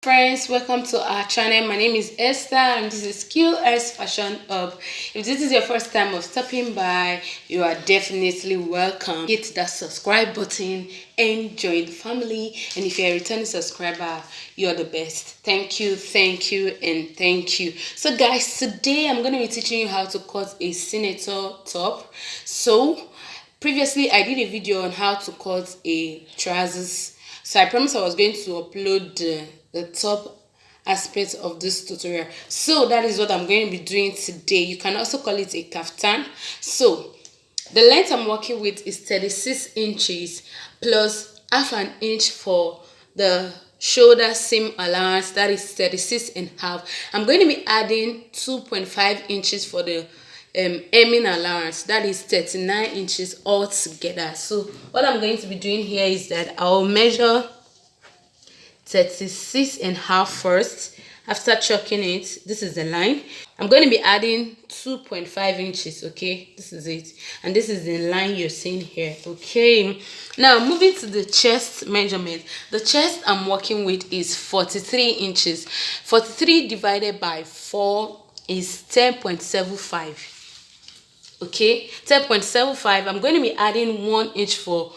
Friends, welcome to our channel. My name is Esther and this is Q-Est Fashion Hub. If this is your first time of stopping by, you are definitely welcome. Hit that subscribe button and join the family. And if you're a returning subscriber, you're the best. Thank you, and thank you. So guys, today I'm going to be teaching you how to cut a senator top. So previously I did a video on how to cut a trousers. So I promised I was going to upload the top aspect of this tutorial. So that is what I'm going to be doing today. You can also call it a kaftan. So the length I'm working with is 36 inches plus half an inch for the shoulder seam allowance. That is 36 and a half. I'm going to be adding 2.5 inches for the hemming allowance. That is 39 inches altogether. So what I'm going to be doing here is that I'll measure 36 and a half first. After chalking it, this is the line. I'm going to be adding 2.5 inches. Okay, this is it, and this is the line you're seeing here. Okay, now moving to the chest measurement. The chest I'm working with is 43 inches. 43 divided by 4 is 10.75. okay, 10.75. I'm going to be adding 1 inch for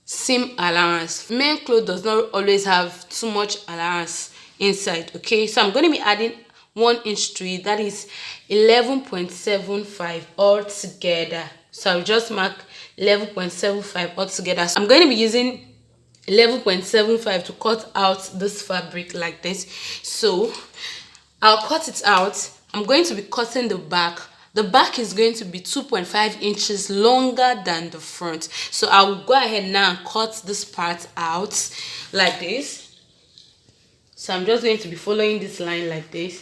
seam allowance. Men clothes does not always have too much allowance inside. Okay, so I'm going to be adding 1 inch to it. That is 11.75 altogether. So I'll just mark 11.75 altogether. So I'm going to be using 11.75 to cut out this fabric like this. So I'll cut it out. I'm going to be cutting the back. The back is going to be 2.5 inches longer than the front. So I'll go ahead now and cut this part out like this. So I'm just going to be following this line like this,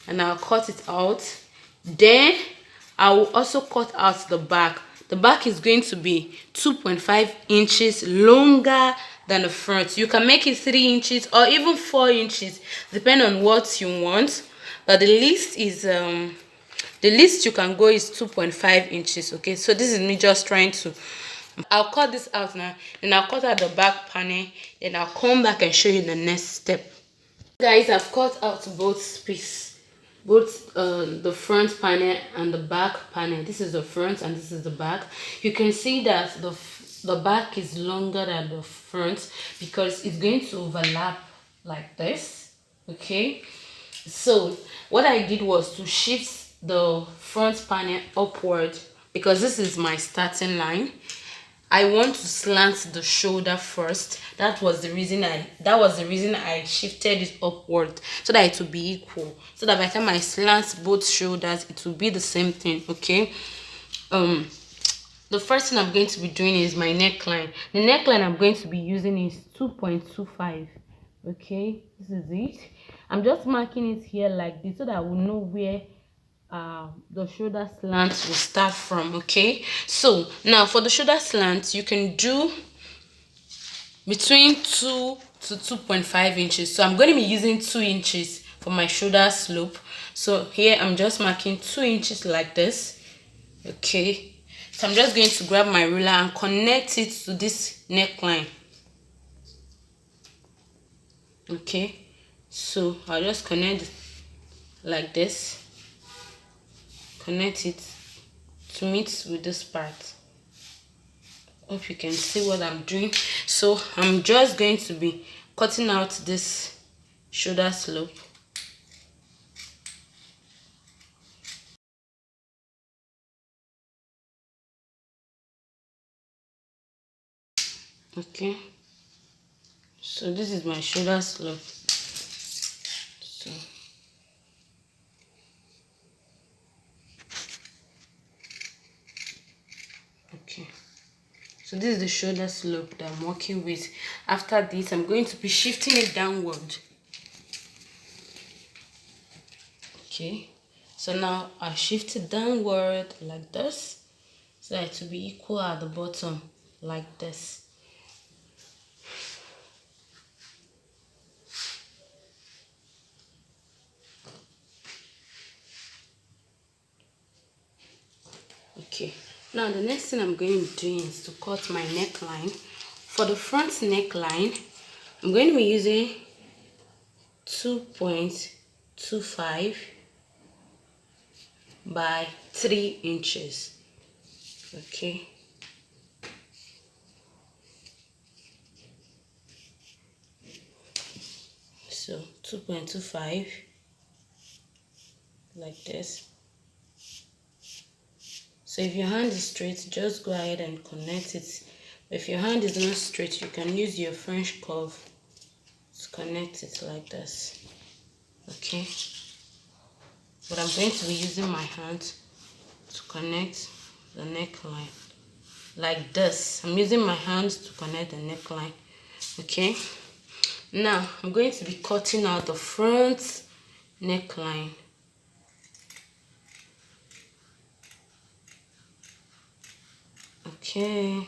and I'll cut it out. Then I will also cut out the back. The back is going to be 2.5 inches longer than the front. You can make it 3 inches or even 4 inches, depending on what you want. But the least you can go is 2.5 inches. Okay, so this is me just trying to, I'll cut this out now, then I'll cut out the back panel, then I'll come back and show you the next step. Guys, I've cut out both pieces, both the front panel and the back panel. This is the front and this is the back. You can see that the back is longer than the front because it's going to overlap like this. Okay, so what I did was to shift the front panel upward because this is my starting line. I want to slant the shoulder first. That was the reason I shifted it upward, so that it will be equal, so that by the time I slant both shoulders it will be the same thing. Okay, the first thing I'm going to be doing is my neckline. The neckline I'm going to be using is 2.25. okay, this is it. I'm just marking it here like this so that I will know where the shoulder slant will start from. Okay, so now for the shoulder slant, you can do between 2 to 2.5 inches. So I'm going to be using 2 inches for my shoulder slope. So here I'm just marking 2 inches like this. Okay, so I'm just going to grab my ruler and connect it to this neckline. Okay, so I'll just connect it like this, connect it to meet with this part. Hope you can see what I'm doing. So I'm just going to be cutting out this shoulder slope. Okay, so this is my shoulder slope. So okay, so this is the shoulder slope that I'm working with. After this, I'm going to be shifting it downward. Okay, so now I shift it downward like this, so that it will be equal at the bottom like this. Okay, now the next thing I'm going to be doing is to cut my neckline. For the front neckline, I'm going to be using 2.25 by 3 inches. Okay, so 2.25 like this. So if your hand is straight, just go ahead and connect it. If your hand is not straight, you can use your French curve to connect it like this. Okay, but I'm going to be using my hand to connect the neckline like this. I'm using my hands to connect the neckline. Okay, now I'm going to be cutting out the front neckline. Okay,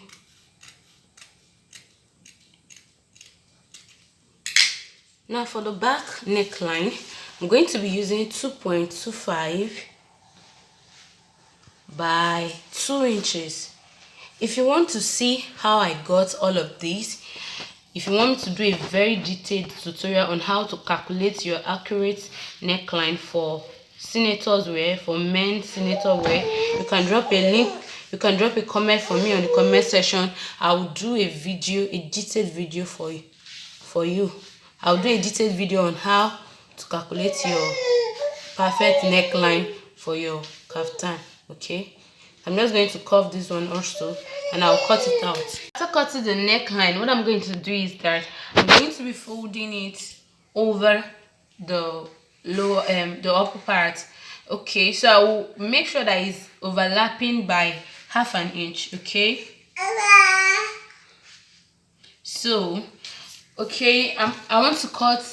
now for the back neckline, I'm going to be using 2.25 by 2 inches. If you want to see how I got all of these, if you want me to do a very detailed tutorial on how to calculate your accurate neckline for senators wear, for men senator wear, you can drop a link, you can drop a comment for me on the comment section. I will do a video, a detailed video for you. I'll do a detailed video on how to calculate your perfect neckline for your kaftan. Okay, I'm just going to curve this one also and I'll cut it out. After cutting the neckline, what I'm going to do is that I'm going to be folding it over the lower the upper part. Okay, so I will make sure that it's overlapping by ½ an inch. Okay, so okay, I want to cut.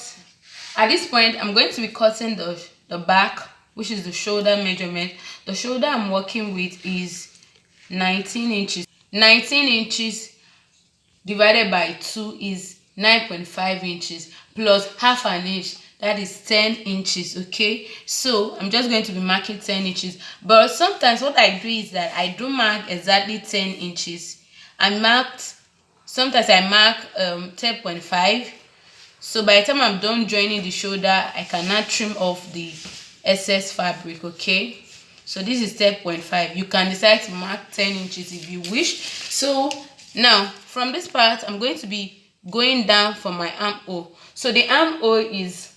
At this point, I'm going to be cutting the back, which is the shoulder measurement. The shoulder I'm working with is 19 inches. 19 inches divided by 2 is 9.5 inches plus ½ an inch, that is 10 inches. Okay, so I'm just going to be marking 10 inches. But sometimes what I do is that I don't mark exactly 10 inches. Sometimes I mark 10.5. So by the time I'm done joining the shoulder, I can now trim off the excess fabric. Okay, so this is 10.5. You can decide to mark 10 inches if you wish. So now from this part, I'm going to be going down for my armhole. So the armhole is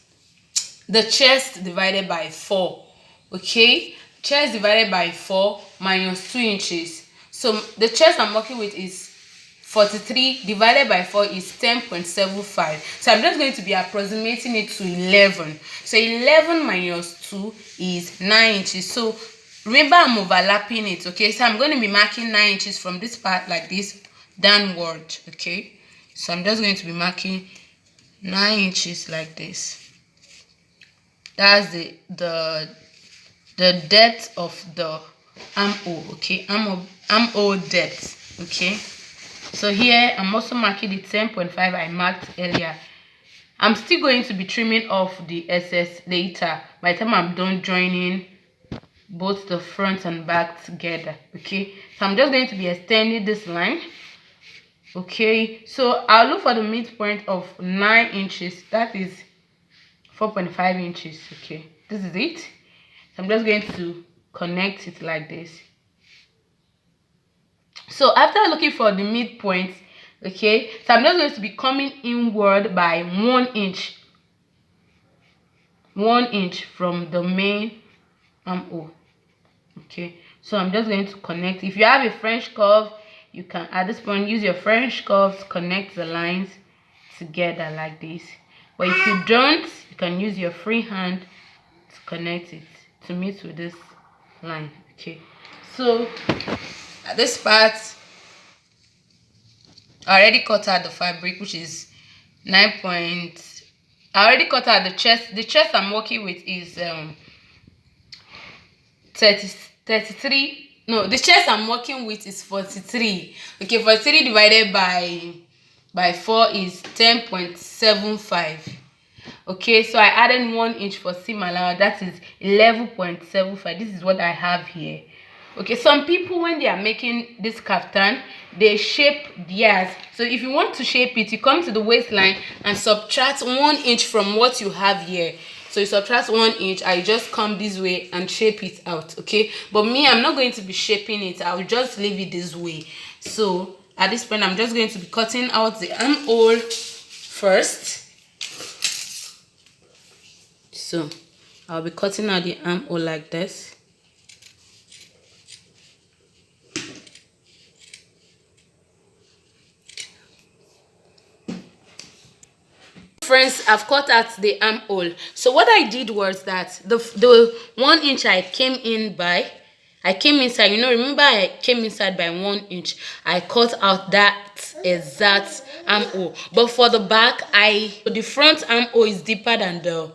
the chest divided by 4. Okay, chest divided by 4 minus 2 inches. So the chest I'm working with is 43 divided by 4 is 10.75. So I'm just going to be approximating it to 11. So 11 minus 2 is 9 inches. So remember, I'm overlapping it. Okay, so I'm going to be marking 9 inches from this part like this downward. Okay, so I'm just going to be marking 9 inches like this. That's the depth of the armhole. Okay, armhole depth. Okay, so here I'm also marking the 10.5 I marked earlier. I'm still going to be trimming off the excess later by the time I'm done joining both the front and back together. Okay, so I'm just going to be extending this line. Okay, so I'll look for the midpoint of 9 inches, that is 4.5 inches. Okay, this is it. So I'm just going to connect it like this. So after looking for the midpoint, okay, so I'm just going to be coming inward by 1 inch. 1 inch from the main armhole. Okay, so I'm just going to connect. If you have a French curve, you can at this point use your French curve to connect the lines together like this. But if you don't, you can use your free hand to connect it to meet with this line. Okay, so at this part, I already cut out the fabric, which is 9 point. I already cut out the chest. The chest I'm working with is 33. No, the chest I'm working with is 43. Okay, 43 divided by 4 is 10.75. Okay, so I added 1 inch for seam allowance, that is 11.75. This is what I have here. Okay, some people when they are making this kaftan, they shape theirs. So if you want to shape it, you come to the waistline and subtract 1 inch from what you have here. So you subtract 1 inch, I just come this way and shape it out. Okay, but me, I'm not going to be shaping it, I'll just leave it this way. So at this point, I'm just going to be cutting out the armhole first. So I'll be cutting out the armhole like this. Friends, I've cut out the armhole. So what I did was that the 1 inch I came inside, you know, remember I came inside by 1 inch. I cut out that exact armhole. But for the back, the front armhole is deeper than the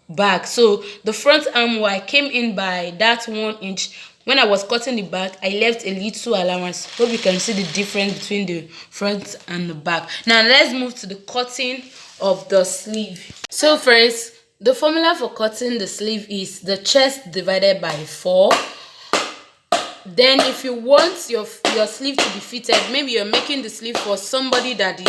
back. So the front armhole, I came in by that 1 inch. When I was cutting the back, I left a little allowance. Hope you can see the difference between the front and the back. Now let's move to the cutting of the sleeve. So friends, the formula for cutting the sleeve is the chest divided by 4. Then if you want your sleeve to be fitted, maybe you're making the sleeve for somebody that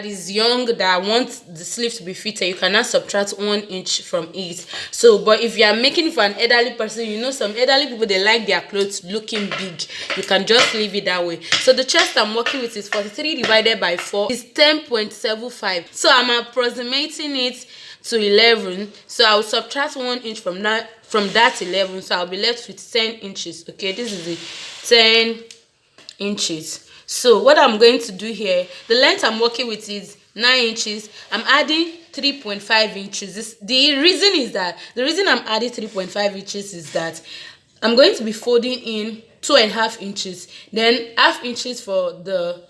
is young, that wants the sleeve to be fitted, you cannot subtract 1 inch from it. So but if you are making for an elderly person, you know, some elderly people, they like their clothes looking big, you can just leave it that way. So the chest I'm working with is 43 divided by 4 is 10.75. so I'm approximating it to 11. So I'll subtract 1 inch from that 11, so I'll be left with 10 inches. Okay, this is the 10 inches. So what I'm going to do here, the length I'm working with is 9 inches. I'm adding 3.5 inches. The reason I'm adding 3.5 inches is that I'm going to be folding in 2.5 inches, then half inches for the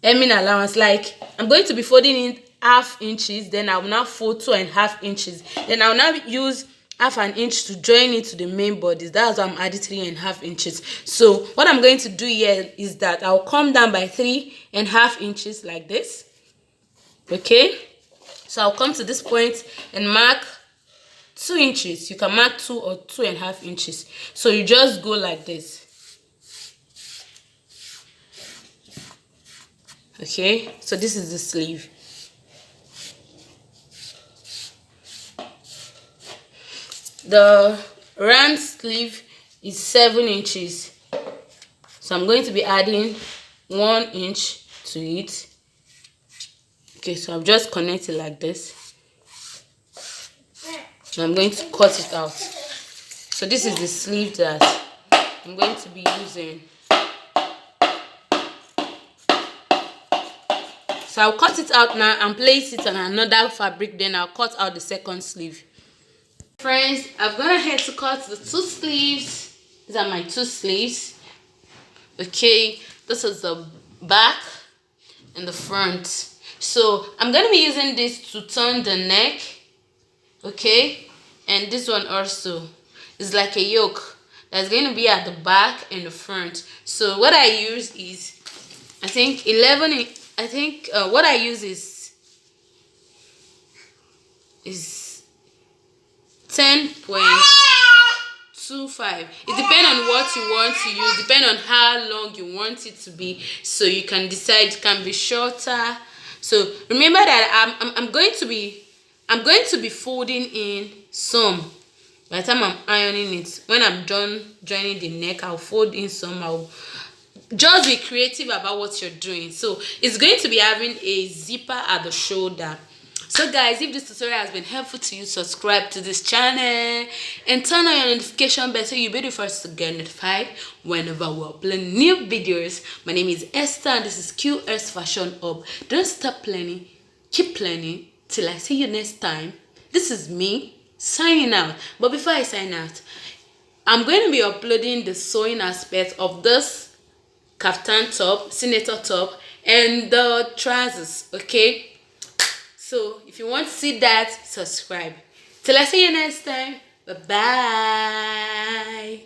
hemming allowance. Like I'm going to be folding in half inches, then I will now fold 2.5 inches, then I'll now use half an inch to join it to the main bodies. That's why I'm adding 3.5 inches. So what I'm going to do here is that I'll come down by 3.5 inches like this. Okay, so I'll come to this point and mark 2 inches. You can mark 2 or 2.5 inches. So you just go like this. Okay, so this is the sleeve. The round sleeve is 7 inches. So I'm going to be adding 1 inch to it. Okay, so I've just connected like this. And I'm going to cut it out. So this is the sleeve that I'm going to be using. So I'll cut it out now and place it on another fabric, then I'll cut out the second sleeve. Friends, I've gone ahead to cut the 2 sleeves. These are my 2 sleeves. Okay, this is the back and the front. So I'm going to be using this to turn the neck. Okay, and this one also is like a yoke that's going to be at the back and the front. So what I use is, I think 11. What I use is 10.25. It depends on what you want to use, depend on how long you want it to be, so you can decide. It can be shorter. So remember that I'm going to be folding in some. By the time I'm ironing it, when I'm done joining the neck, I'll fold in some. I'll just be creative about what you're doing. So it's going to be having a zipper at the shoulder. So guys, if this tutorial has been helpful to you, subscribe to this channel and turn on your notification bell so you'll be the first to get notified whenever we upload new videos. My name is Esther and this is Q-Est Fashion Hub. Don't stop planning, keep planning till I see you next time. This is me signing out. But before I sign out, I'm going to be uploading the sewing aspect of this kaftan top, senator top, and the trousers. Okay, so if you want to see that, subscribe. Till I see you next time. Bye bye.